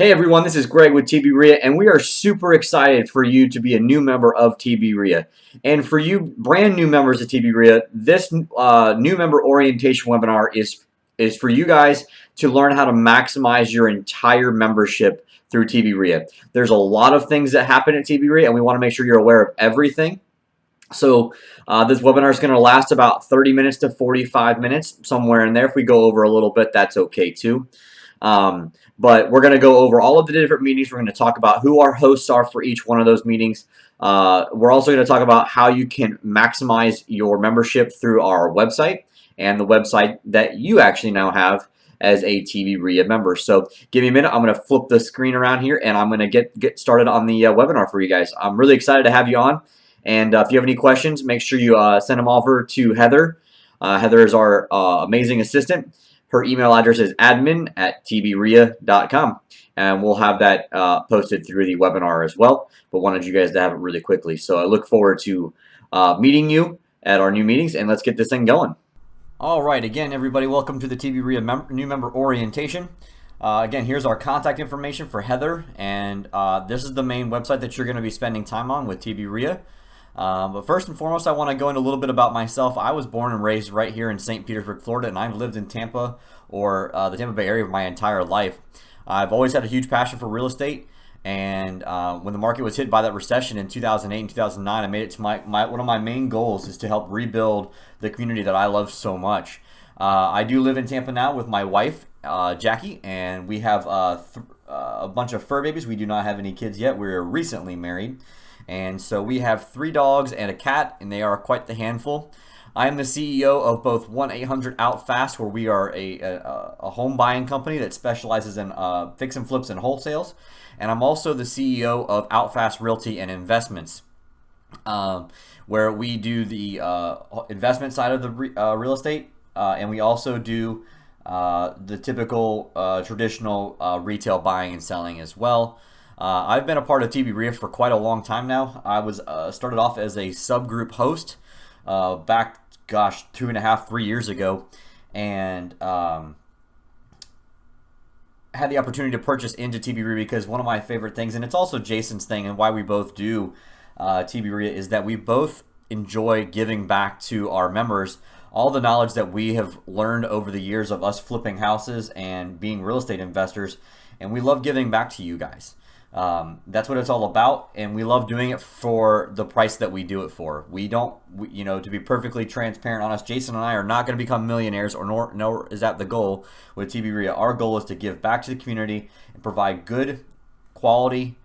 Hey everyone, this is Greg with TBREIA, and we are super excited for you to be a new member of TBREIA. And for you brand new members of TBREIA, this new member orientation webinar is for you guys to learn how to maximize your entire membership through TBREIA. There's a lot of things that happen at TBREIA, and we want to make sure you're aware of everything. So this webinar is going to last about 30 minutes to 45 minutes, somewhere in there. If we go over a little bit, that's okay too. But we're going to go over all of the different meetings. We're going to talk about who our hosts are for each one of those meetings. We're also going to talk about how you can maximize your membership through our website and the website that you actually now have as a TBREIA member. So give me a minute. I'm going to flip the screen around here and I'm going to get started on the webinar for you guys. I'm really excited to have you on. And if you have any questions, make sure you send them over to Heather. Heather is our amazing assistant. Her email address is admin@tbreia.com, and we'll have that posted through the webinar as well, but wanted you guys to have it really quickly. So I look forward to meeting you at our new meetings, and let's get this thing going. All right, again, everybody, welcome to the TBREIA new member orientation. Again, here's our contact information for Heather, and this is the main website that you're going to be spending time on with TBREIA. But first and foremost, I want to go into a little bit about myself. I was born and raised right here in St. Petersburg, Florida, and I've lived in Tampa or the Tampa Bay area for my entire life. I've always had a huge passion for real estate, and when the market was hit by that recession in 2008 and 2009, I made it to one of my main goals is to help rebuild the community that I love so much. I do live in Tampa now with my wife, Jackie, and we have a bunch of fur babies. We do not have any kids yet. We're recently married. And so we have 3 dogs and a cat, and they are quite the handful. I am the CEO of both 1-800-OUT-FAST, where we are a home buying company that specializes in fix and flips and wholesales. And I'm also the CEO of OUTFAST Realty and Investments, where we do the investment side of the real estate, and we also do the typical traditional retail buying and selling as well. I've been a part of TBREIA for quite a long time now. I was started off as a subgroup host back, 2.5, 3 years ago, and had the opportunity to purchase into TBREIA because one of my favorite things, and it's also Jason's thing, and why we both do TBREIA, is that we both enjoy giving back to our members all the knowledge that we have learned over the years of us flipping houses and being real estate investors, and we love giving back to you guys. That's what it's all about, and we love doing it for the price that we do it for. To be perfectly transparent on us, Jason and I are not going to become millionaires, nor is that the goal with TBREIA. Our goal is to give back to the community and provide good quality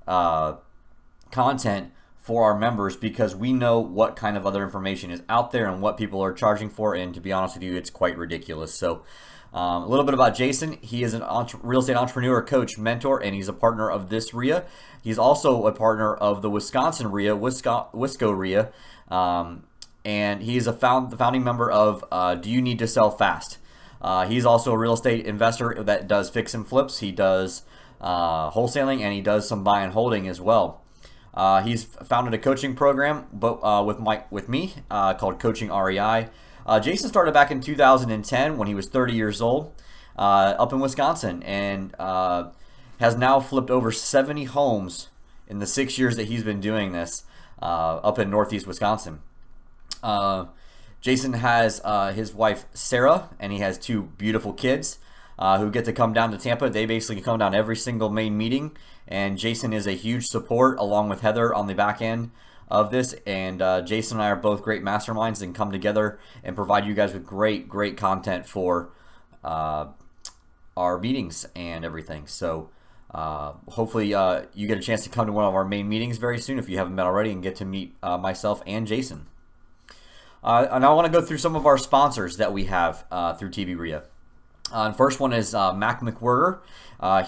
content for our members, because we know what kind of other information is out there and what people are charging for, and to be honest with you, it's quite ridiculous. So a little bit about Jason. He is an real estate entrepreneur, coach, mentor, and he's a partner of this REIA. He's also a partner of the Wisconsin REIA, Wisco REIA, and he's the founding member of Do You Need to Sell Fast? He's also a real estate investor that does fix and flips. He does wholesaling, and he does some buy and holding as well. He's founded a coaching program with me called Coaching REI. Jason started back in 2010 when he was 30 years old up in Wisconsin, and has now flipped over 70 homes in the 6 years that he's been doing this up in northeast Wisconsin. Jason has his wife Sarah, and he has 2 beautiful kids who get to come down to Tampa. They basically come down every single main meeting, and Jason is a huge support along with Heather on the back end of this, and Jason and I are both great masterminds and come together and provide you guys with great content for our meetings and everything. So hopefully you get a chance to come to one of our main meetings very soon if you haven't met already, and get to meet myself and Jason. And I want to go through some of our sponsors that we have through TBREIA. The first one is Mac McWhirter.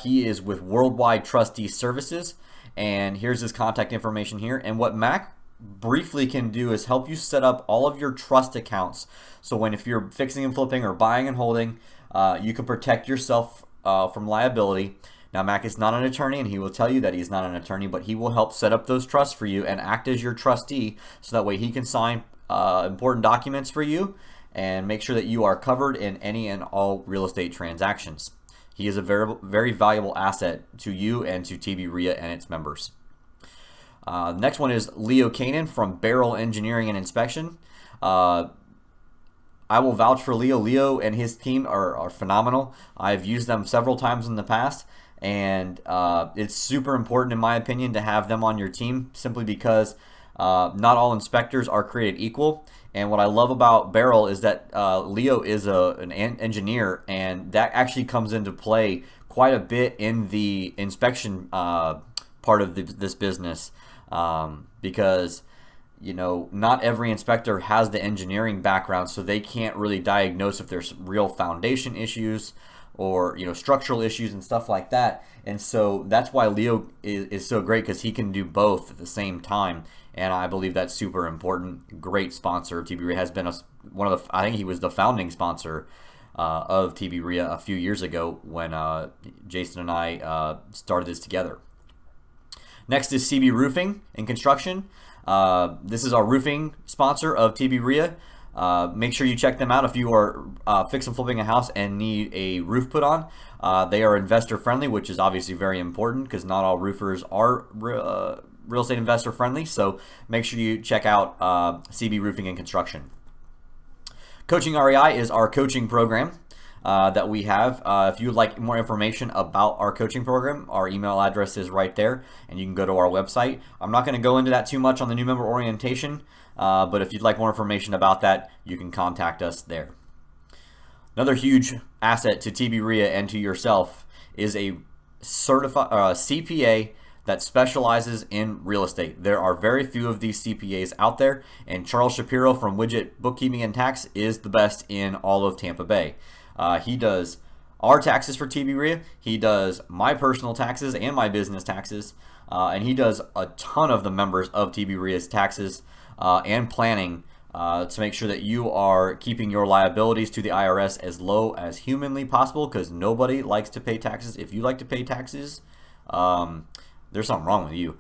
He is with Worldwide Trustee Services, and here's his contact information here. And what Mac briefly can do is help you set up all of your trust accounts. So if you're fixing and flipping or buying and holding, you can protect yourself from liability. Now, Mac is not an attorney, and he will tell you that he's not an attorney, but he will help set up those trusts for you and act as your trustee, so that way he can sign important documents for you and make sure that you are covered in any and all real estate transactions. He is a very valuable asset to you and to TBREIA and its members. Next one is Leo Kanan from Barrel Engineering and Inspection. I will vouch for Leo. Leo and his team are phenomenal. I've used them several times in the past, and it's super important, in my opinion, to have them on your team simply because not all inspectors are created equal. And what I love about Barrel is that Leo is an engineer, and that actually comes into play quite a bit in the inspection part of this business, because not every inspector has the engineering background, so they can't really diagnose if there's real foundation issues or structural issues and stuff like that. And so that's why Leo is so great, because he can do both at the same time, and I believe that's super important. Great sponsor of TBREIA, has been I think he was the founding sponsor of TBREIA a few years ago when Jason and I started this together. Next is CB Roofing and Construction. This is our roofing sponsor of TBREIA. Make sure you check them out if you are fix and flipping a house and need a roof put on. They are investor friendly, which is obviously very important because not all roofers are real estate investor friendly. So make sure you check out CB Roofing and Construction. Coaching REI is our coaching program that we have. If you would like more information about our coaching program, our email address is right there, and you can go to our website. I'm not going to go into that too much on the new member orientation, but if you'd like more information about that, you can contact us there. Another huge asset to TBREIA and to yourself is a certified CPA that specializes in real estate. There are very few of these CPAs out there, and Charles Shapiro from Widget Bookkeeping and Tax is the best in all of Tampa Bay. He does our taxes for TBREIA. He does my personal taxes and my business taxes, and he does a ton of the members of TBREIA's taxes and planning to make sure that you are keeping your liabilities to the IRS as low as humanly possible, because nobody likes to pay taxes. If you like to pay taxes, there's something wrong with you.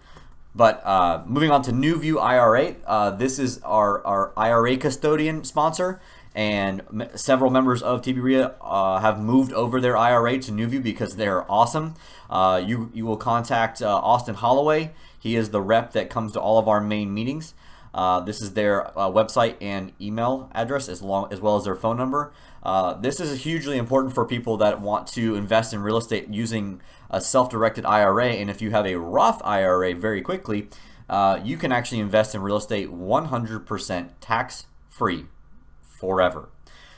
But moving on to New View IRA, this is our IRA custodian sponsor, and several members of TBREIA have moved over their IRA to New View because they're awesome. You will contact Austin Holloway. He is the rep that comes to all of our main meetings. This is their website and email address, as well as their phone number. This is hugely important for people that want to invest in real estate using a self-directed IRA. And if you have a Roth IRA, very quickly, you can actually invest in real estate 100% tax-free forever.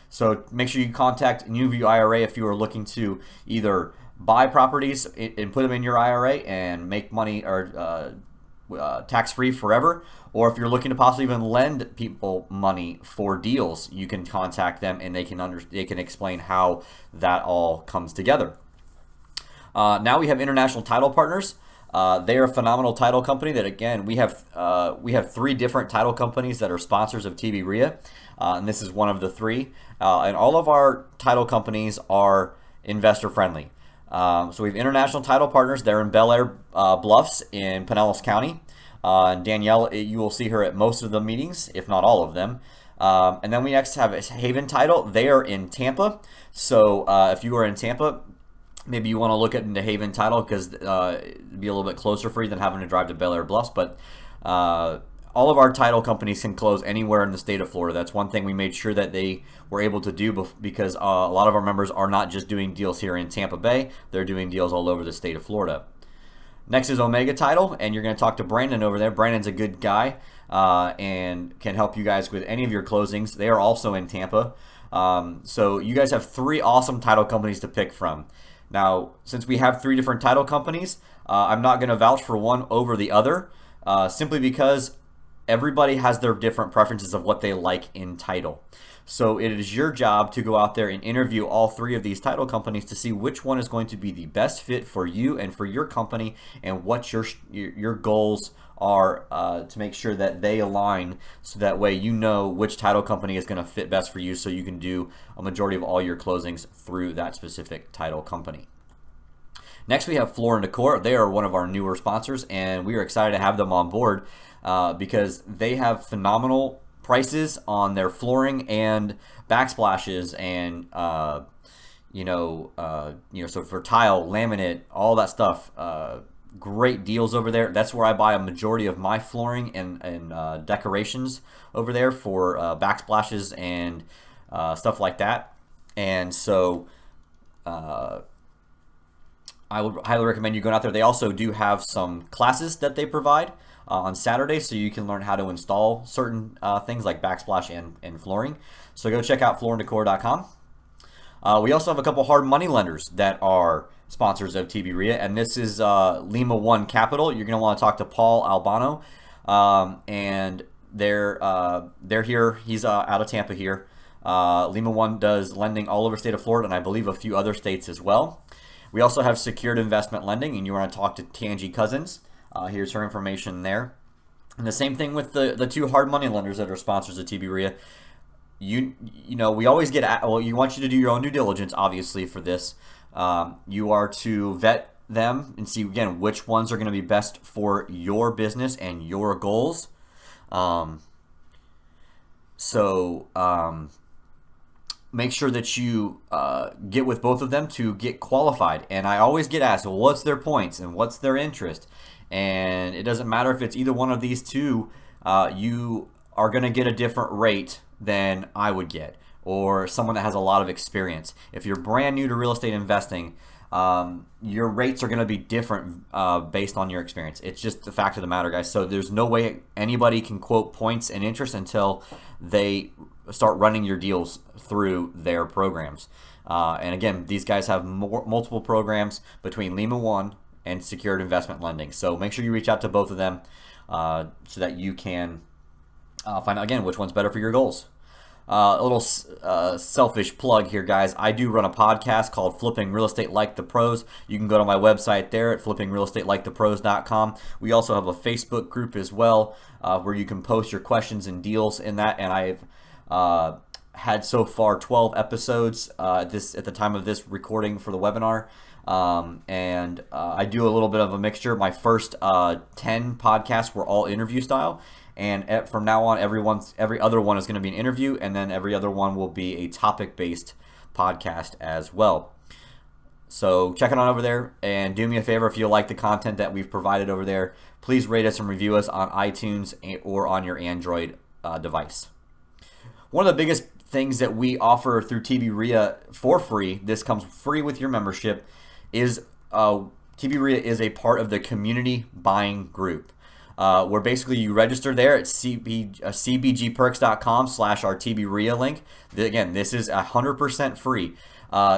So make sure you contact New View IRA if you are looking to either buy properties and put them in your IRA and make money or tax-free forever, or if you're looking to possibly even lend people money for deals, you can contact them and they can explain how that all comes together. Now we have International Title Partners. They are a phenomenal title company that, again, we have 3 different title companies that are sponsors of TBREIA, and this is one of the 3. And all of our title companies are investor friendly. So we have International Title Partners. They're in Bel Air Bluffs in Pinellas County. And Danielle, you will see her at most of the meetings, if not all of them. And then we next have Haven Title. They are in Tampa. So if you are in Tampa, maybe you want to look into Haven Title because it'd be a little bit closer for you than having to drive to Bel Air Bluffs. But all of our title companies can close anywhere in the state of Florida. That's one thing we made sure that they were able to do because a lot of our members are not just doing deals here in Tampa Bay. They're doing deals all over the state of Florida. Next is Omega Title, and you're going to talk to Brandon over there. Brandon's a good guy and can help you guys with any of your closings. They are also in Tampa. So you guys have 3 awesome title companies to pick from. Now, since we have 3 different title companies, I'm not going to vouch for one over the other, simply because everybody has their different preferences of what they like in title. So it is your job to go out there and interview all 3 of these title companies to see which one is going to be the best fit for you and for your company, and what your goals are to make sure that they align, so that way you know which title company is going to fit best for you, so you can do a majority of all your closings through that specific title company. Next, we have Floor & Decor. They are one of our newer sponsors, and we are excited to have them on board because they have phenomenal prices on their flooring and backsplashes and so for tile, laminate, all that stuff, great deals over there. That's where I buy a majority of my flooring and decorations over there for backsplashes and stuff like that. And so I would highly recommend you going out there. They also do have some classes that they provide on Saturdays, so you can learn how to install certain things like backsplash and flooring. So go check out flooranddecor.com. We also have a couple hard money lenders that are sponsors of TBREIA, and this is Lima One Capital. You're going to want to talk to Paul Albano, and they're here. He's out of Tampa here. Lima One does lending all over the state of Florida, and I believe a few other states as well. We also have secured investment lending, and you want to talk to Tangi Cousins. Here's her information there. And the same thing with the two hard money lenders that are sponsors of TBREIA. We always get, well, you want you to do your own due diligence, obviously, for this. You are to vet them and see, again, which ones are going to be best for your business and your goals. Make sure that you get with both of them to get qualified. And I always get asked, well, what's their points and what's their interest? And it doesn't matter if it's either one of these two, you are going to get a different rate than I would get, or someone that has a lot of experience. If you're brand new to real estate investing, your rates are going to be different based on your experience. It's just the fact of the matter, guys. So there's no way anybody can quote points and interest until they start running your deals through their programs. And again, these guys have multiple programs between Lima One and Secured Investment Lending. So make sure you reach out to both of them so that you can find out, again, which one's better for your goals. A little selfish plug here, guys. I do run a podcast called Flipping Real Estate Like the Pros. You can go to my website there at flippingrealestatelyekethepros.com. We also have a Facebook group as well where you can post your questions and deals in that. And I've had so far 12 episodes at the time of this recording for the webinar. I do a little bit of a mixture. My first 10 podcasts were all interview style. And from now on, every other one is going to be an interview, and then every other one will be a topic-based podcast as well. So check it on over there, and do me a favor, if you like the content that we've provided over there, please rate us and review us on iTunes or on your Android device. One of the biggest things that we offer through TBREIA for free, this comes free with your membership, is TBREIA is a part of the community buying group. Where basically you register there at cbgperks.com/our TBREIA link. Again, this is 100% free.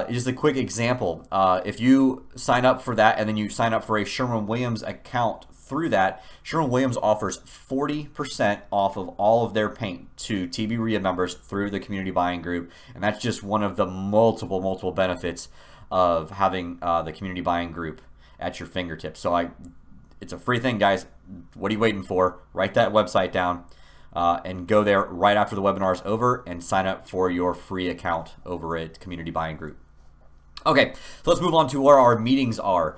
Just a quick example. If you sign up for that and then you sign up for a Sherwin-Williams account through that, Sherwin-Williams offers 40% off of all of their paint to TBREIA members through the community buying group. And that's just one of the multiple benefits of having the community buying group at your fingertips. So it's a free thing, guys. What are you waiting for? Write that website down and go there right after the webinar is over and sign up for your free account over at Community Buying Group. Okay, so let's move on to where our meetings are.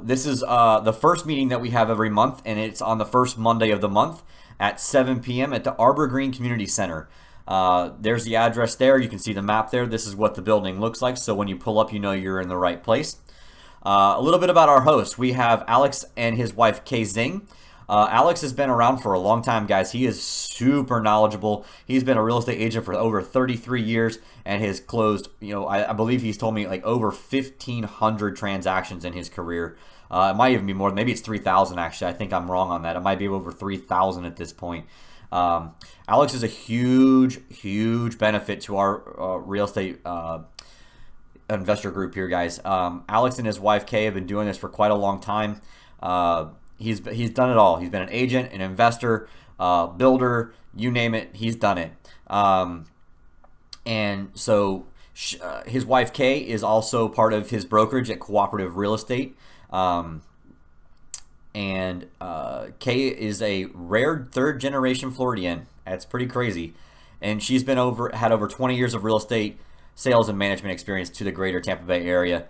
This is the first meeting that we have every month, and it's on the first Monday of the month at 7 p.m. at the Arbor Green Community Center. There's the address there. You can see the map there. This is what the building looks like, so when you pull up, you know you're in the right place. A little bit about our host. We have Alex and his wife, Kay Zing. Alex has been around for a long time, guys. He is super knowledgeable. He's been a real estate agent for over 33 years and has closed, I believe he's told me like over 1,500 transactions in his career. It might even be more. Maybe it's 3,000 actually. I think I'm wrong on that. It might be over 3,000 at this point. Alex is a huge benefit to our real estate investor group here, guys. Alex and his wife Kay have been doing this for quite a long time. He's done it all. He's been an agent, an investor, builder, you name it, he's done it. And so his wife Kay is also part of his brokerage at Cooperative Real Estate. Kay is a rare third generation Floridian. That's pretty crazy. And she's had over 20 years of real estate sales and management experience to the greater Tampa Bay area.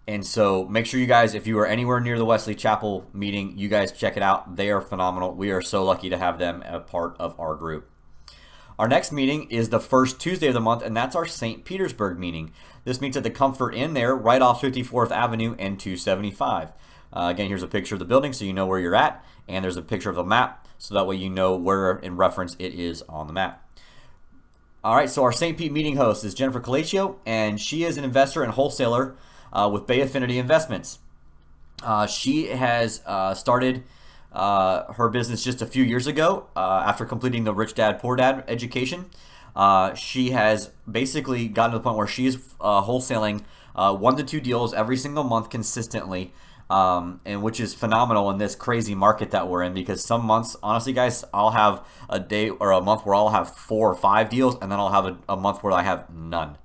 And so make sure you guys, if you are anywhere near the Wesley Chapel meeting, you guys check it out. They are phenomenal. We are so lucky to have them a part of our group. Our next meeting is the first Tuesday of the month, and that's our St. Petersburg meeting. This meets at the Comfort Inn there, right off 54th Avenue and 275. Again, here's a picture of the building so you know where you're at, and there's a picture of the map so that way you know where in reference it is on the map. All right, so our St. Pete meeting host is Jennifer Colicchio, and she is an investor and wholesaler with Bay Affinity Investments. She has started her business just a few years ago after completing the Rich Dad Poor Dad education. She has basically gotten to the point where she's wholesaling 1 to 2 deals every single month consistently, and which is phenomenal in this crazy market that we're in, because some months, honestly guys, I'll have a day or a month where I'll have 4 or 5 deals, and then I'll have a month where I have none.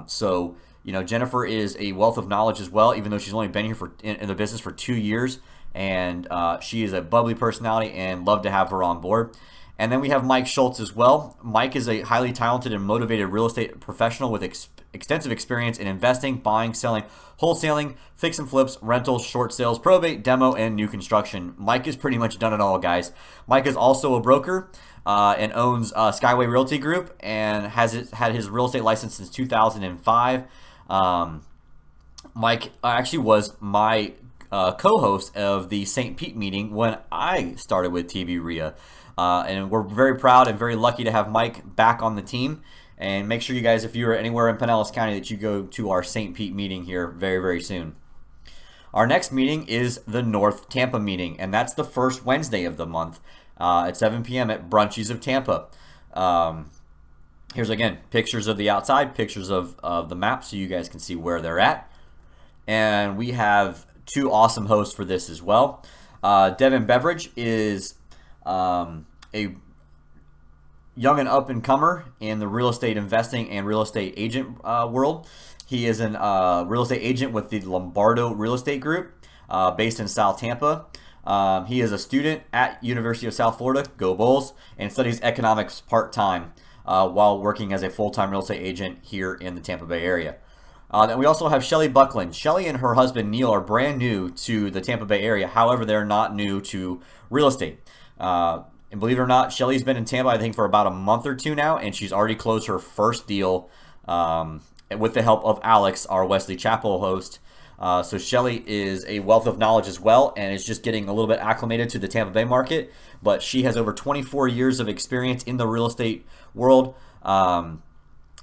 So you know, Jennifer is a wealth of knowledge as well, even though she's only been here in the business for 2 years, and she is a bubbly personality, and love to have her on board. And then we have Mike Schultz as well. Mike is a highly talented and motivated real estate professional with extensive experience in investing, buying, selling, wholesaling, fix and flips, rentals, short sales, probate, demo, and new construction. Mike has pretty much done it all, guys. Mike is also a broker and owns Skyway Realty Group, and has had his real estate license since 2005. Mike actually was my co-host of the St. Pete meeting when I started with TBREIA. And we're very proud and very lucky to have Mike back on the team. And make sure you guys, if you're anywhere in Pinellas County, that you go to our St. Pete meeting here very, very soon. Our next meeting is the North Tampa meeting, and that's the first Wednesday of the month at 7 p.m. at Brunchies of Tampa. Here's, again, pictures of the outside, pictures of the map so you guys can see where they're at. And we have 2 awesome hosts for this as well. Devin Beveridge is a young and up-and-comer in the real estate investing and real estate agent world. He is a real estate agent with the Lombardo Real Estate Group based in South Tampa. He is a student at University of South Florida, go Bulls, and studies economics part-time while working as a full-time real estate agent here in the Tampa Bay area. And we also have Shelly Buckland. Shelly and her husband Neil are brand new to the Tampa Bay area. However, they're not new to real estate. And believe it or not, Shelly's been in Tampa, I think, for about a month or 2 now, and she's already closed her first deal with the help of Alex, our Wesley Chapel host. So Shelly is a wealth of knowledge as well, and is just getting a little bit acclimated to the Tampa Bay market. But she has over 24 years of experience in the real estate world.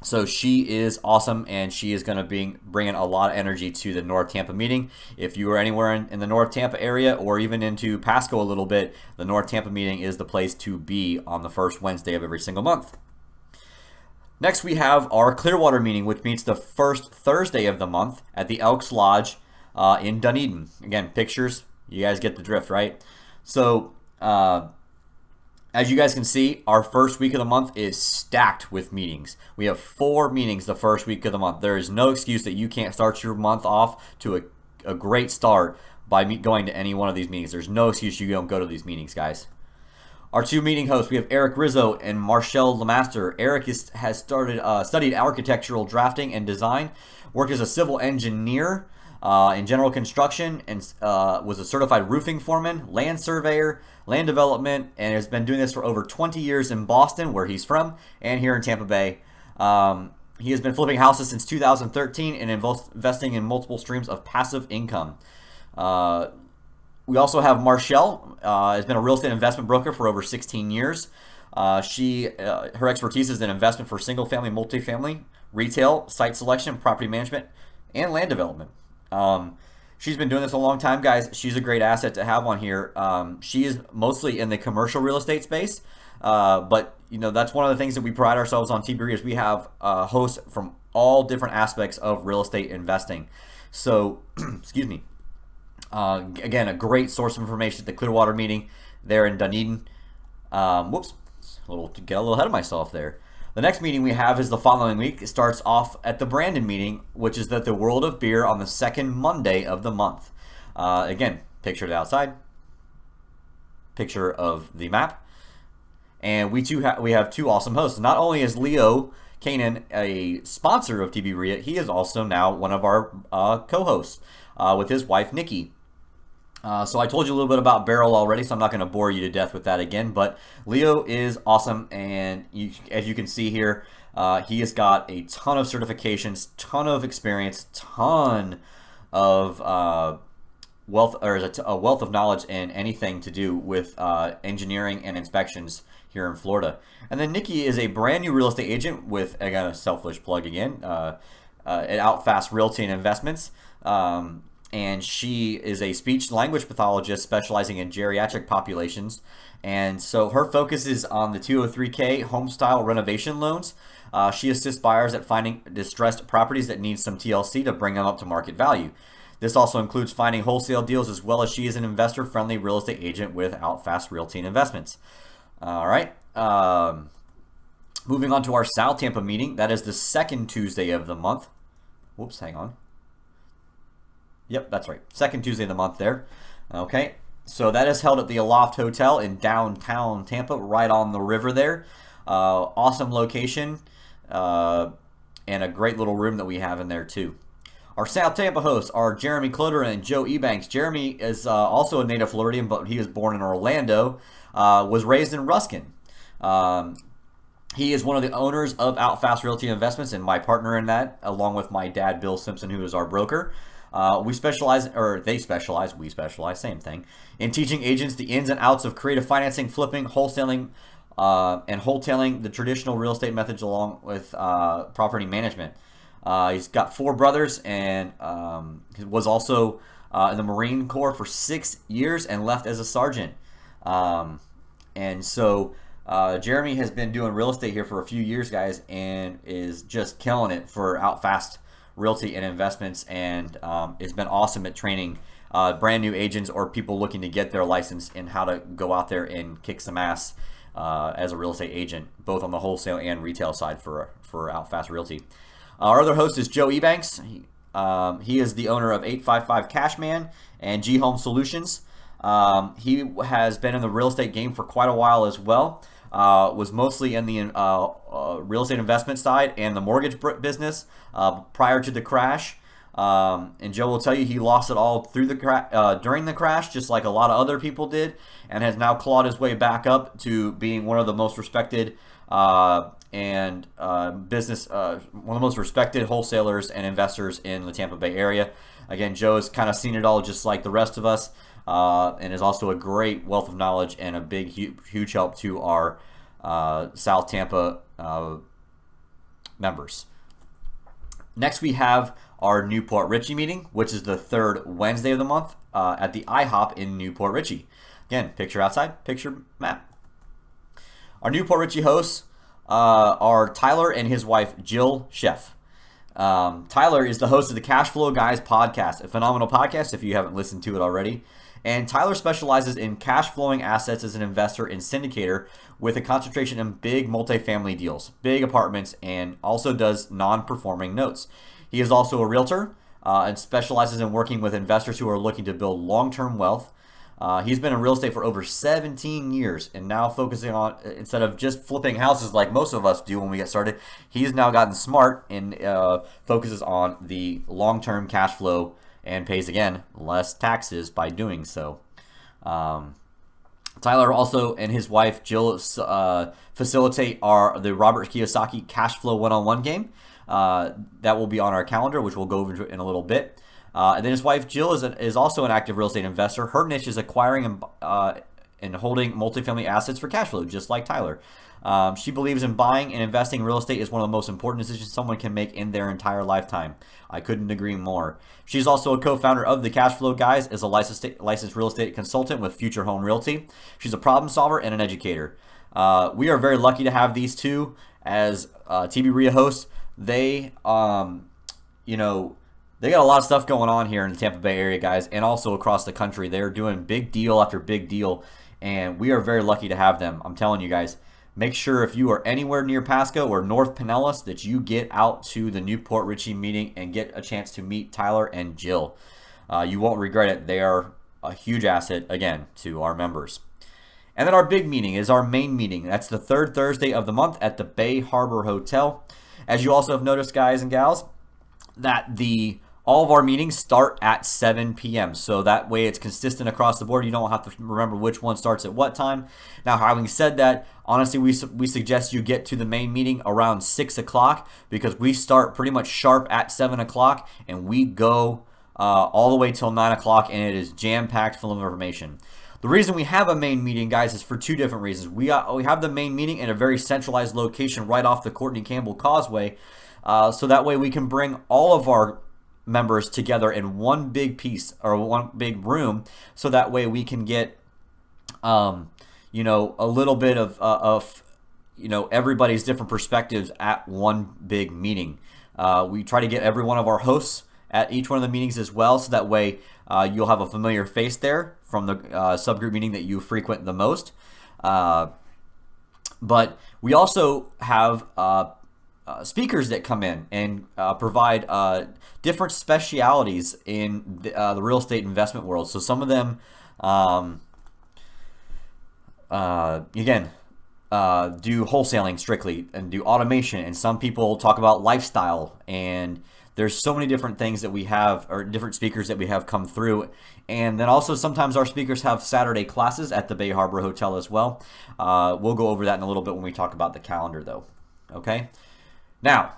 So she is awesome, and she is going to be bringing a lot of energy to the North Tampa meeting. If you are anywhere in the North Tampa area, or even into Pasco a little bit, the North Tampa meeting is the place to be on the first Wednesday of every single month. Next, we have our Clearwater meeting, which meets the first Thursday of the month at the Elks Lodge in Dunedin. Again, pictures. You guys get the drift, right? So, as you guys can see, our first week of the month is stacked with meetings. We have 4 meetings the first week of the month. There is no excuse that you can't start your month off to a great start by going to any one of these meetings. There's no excuse you don't go to these meetings, guys. Our 2 meeting hosts, we have Eric Rizzo and Marshall Lemaster. Eric has studied architectural drafting and design, worked as a civil engineer in general construction, and was a certified roofing foreman, land surveyor, land development, and has been doing this for over 20 years in Boston, where he's from, and here in Tampa Bay. He has been flipping houses since 2013 and investing in multiple streams of passive income. We also have Marshall, has been a real estate investment broker for over 16 years. Her expertise is in investment for single-family, multifamily, retail, site selection, property management, and land development. She's been doing this a long time, guys. She's a great asset to have on here. She is mostly in the commercial real estate space, but you know, that's one of the things that we pride ourselves on TBREIA is we have hosts from all different aspects of real estate investing. So, excuse me. Again, a great source of information at the Clearwater meeting there in Dunedin. Whoops, get a little ahead of myself there. The next meeting we have is the following week. It starts off at the Brandon meeting, which is at the World of Beer on the second Monday of the month. Again, picture it outside, picture of the map, and we have 2 awesome hosts. Not only is Leo Kanan a sponsor of TBREIA, he is also now one of our co-hosts with his wife Nikki. So I told you a little bit about Beryl already, so I'm not going to bore you to death with that again. But Leo is awesome, and as you can see here, he has got a ton of certifications, ton of experience, ton of wealth, or a wealth of knowledge in anything to do with engineering and inspections here in Florida. And then Nikki is a brand new real estate agent with, again, a selfish plug again, at Outfast Realty and Investments. And she is a speech language pathologist specializing in geriatric populations. And so her focus is on the 203K home style renovation loans. She assists buyers at finding distressed properties that need some TLC to bring them up to market value. This also includes finding wholesale deals, as well as she is an investor-friendly real estate agent with Outfast Realty and Investments. All right. Moving on to our South Tampa meeting. That is the second Tuesday of the month. Whoops, hang on. Yep, that's right. Second Tuesday of the month there. Okay, so that is held at the Aloft Hotel in downtown Tampa, right on the river there. Awesome location, and a great little room that we have in there too. Our South Tampa hosts are Jeremy Cloder and Joe Ebanks. Jeremy is also a native Floridian, but he was born in Orlando, was raised in Ruskin. He is one of the owners of Outfast Realty Investments and my partner in that, along with my dad, Bill Simpson, who is our broker. We specialize, same thing, in teaching agents the ins and outs of creative financing, flipping, wholesaling, and wholetailing the traditional real estate methods, along with property management. He's got 4 brothers, and he was also in the Marine Corps for 6 years and left as a sergeant. And so Jeremy has been doing real estate here for a few years, guys, and is just killing it for Outfast Realty and Investments, and it's been awesome at training brand new agents or people looking to get their license and how to go out there and kick some ass as a real estate agent, both on the wholesale and retail side for Outfast Realty. Our other host is Joe Ebanks. He is the owner of 855 Cashman and G Home Solutions. He has been in the real estate game for quite a while as well. Was mostly in the real estate investment side and the mortgage business prior to the crash. And Joe will tell you he lost it all through the during the crash, just like a lot of other people did, and has now clawed his way back up to being one of the most respected one of the most respected wholesalers and investors in the Tampa Bay area. Again, Joe has kind of seen it all just like the rest of us, and is also a great wealth of knowledge and a big, huge help to our South Tampa members. Next, we have our Newport Richey meeting, which is the third Wednesday of the month at the IHOP in Newport Richey. Again, picture outside, picture map. Our Newport Richey hosts are Tyler and his wife, Jill Sheff. Tyler is the host of the Cash Flow Guys podcast, a phenomenal podcast if you haven't listened to it already. And Tyler specializes in cash flowing assets as an investor and syndicator with a concentration in big multifamily deals, big apartments, and also does non-performing notes. He is also a realtor and specializes in working with investors who are looking to build long-term wealth. He's been in real estate for over 17 years and now focusing on, instead of just flipping houses like most of us do when we get started, he's now gotten smart and focuses on the long-term cash flow and pays, again, less taxes by doing so. Tyler also and his wife Jill facilitate the Robert Kiyosaki Cash Flow One-on-One game. That will be on our calendar, which we'll go over in a little bit. And then his wife Jill is also an active real estate investor. Her niche is acquiring and holding multifamily assets for cash flow, just like Tyler. She believes in buying and investing in real estate is one of the most important decisions someone can make in their entire lifetime. I couldn't agree more. She's also a co-founder of the Cash Flow Guys, as a licensed real estate consultant with Future Home Realty. She's a problem solver and an educator. We are very lucky to have these two as TBREIA hosts. They, they got a lot of stuff going on here in the Tampa Bay area, guys, and also across the country. They're doing big deal after big deal, and we are very lucky to have them. I'm telling you guys, make sure if you are anywhere near Pasco or North Pinellas that you get out to the Newport Richey meeting and get a chance to meet Tyler and Jill. You won't regret it. They are a huge asset, again, to our members. And then our big meeting is our main meeting. That's the third Thursday of the month at the Bay Harbor Hotel. As you also have noticed, guys and gals, that the All of our meetings start at 7 p.m. So that way it's consistent across the board. You don't have to remember which one starts at what time. Now, having said that, honestly, we suggest you get to the main meeting around 6 o'clock because we start pretty much sharp at 7 o'clock and we go all the way till 9 o'clock, and it is jam-packed full of information. The reason we have a main meeting, guys, is for two different reasons. We have the main meeting in a very centralized location right off the Courtney Campbell Causeway, so that way we can bring all of our members together in one big piece or one big room, so that way we can get you know, a little bit of you know, everybody's different perspectives at one big meeting. We try to get every one of our hosts at each one of the meetings as well, so that way you'll have a familiar face there from the subgroup meeting that you frequent the most. But we also have speakers that come in and provide different specialities in the real estate investment world. So some of them, again, do wholesaling strictly and do automation, and some people talk about lifestyle, and there's so many different things that we have, or different speakers that we have come through. And then also sometimes our speakers have Saturday classes at the Bay Harbor Hotel as well. We'll go over that in a little bit when we talk about the calendar though. Okay. Now,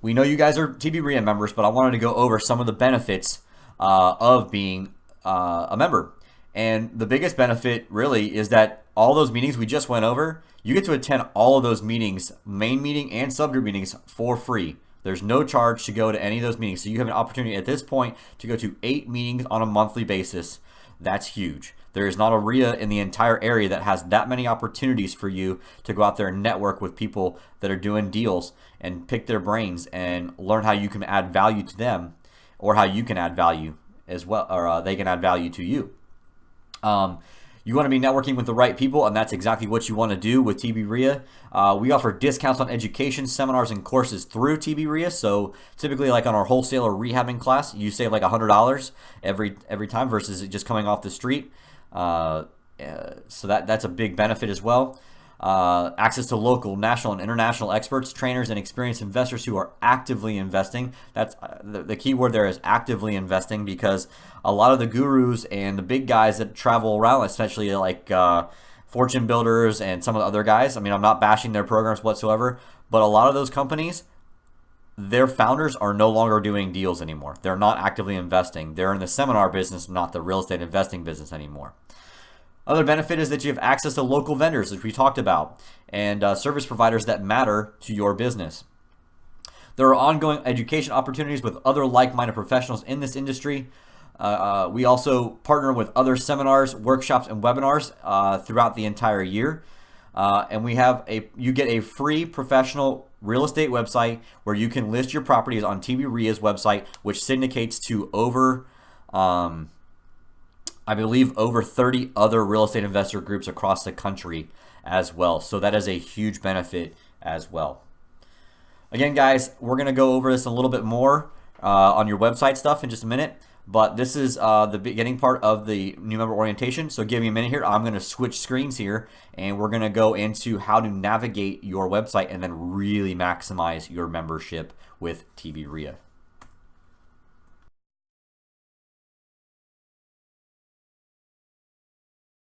we know you guys are TBREIA members, but I wanted to go over some of the benefits of being a member. And the biggest benefit really is that all those meetings we just went over, you get to attend all of those meetings, main meeting and subgroup meetings, for free. There's no charge to go to any of those meetings. So you have an opportunity at this point to go to 8 meetings on a monthly basis. That's huge. There is not a REIA in the entire area that has that many opportunities for you to go out there and network with people that are doing deals and pick their brains and learn how you can add value to them, or how you can add value as well, or they can add value to you. You want to be networking with the right people, and that's exactly what you want to do with TBREIA. We offer discounts on education, seminars, and courses through TBREIA. So typically, like on our wholesaler rehabbing class, you save like $100 every time versus just coming off the street. So that's a big benefit as well. Access to local, national, and international experts, trainers, and experienced investors who are actively investing. That's the key word there is actively investing, because a lot of the gurus and the big guys that travel around, especially like fortune builders and some of the other guys, I mean, I'm not bashing their programs whatsoever, but a lot of those companies, their founders are no longer doing deals anymore. They're not actively investing. They're in the seminar business, not the real estate investing business anymore. Other benefit is that you have access to local vendors, which we talked about, and service providers that matter to your business. There are ongoing education opportunities with other like-minded professionals in this industry. We also partner with other seminars, workshops, and webinars throughout the entire year. And you get a free professional real estate website where you can list your properties on TBREIA's website, which syndicates to over I believe over 30 other real estate investor groups across the country as well. So that is a huge benefit as well. Again, guys, we're going to go over this a little bit more on your website stuff in just a minute. But this is the beginning part of the new member orientation. So give me a minute here. I'm going to switch screens here, and we're going to go into how to navigate your website and then really maximize your membership with TBREIA.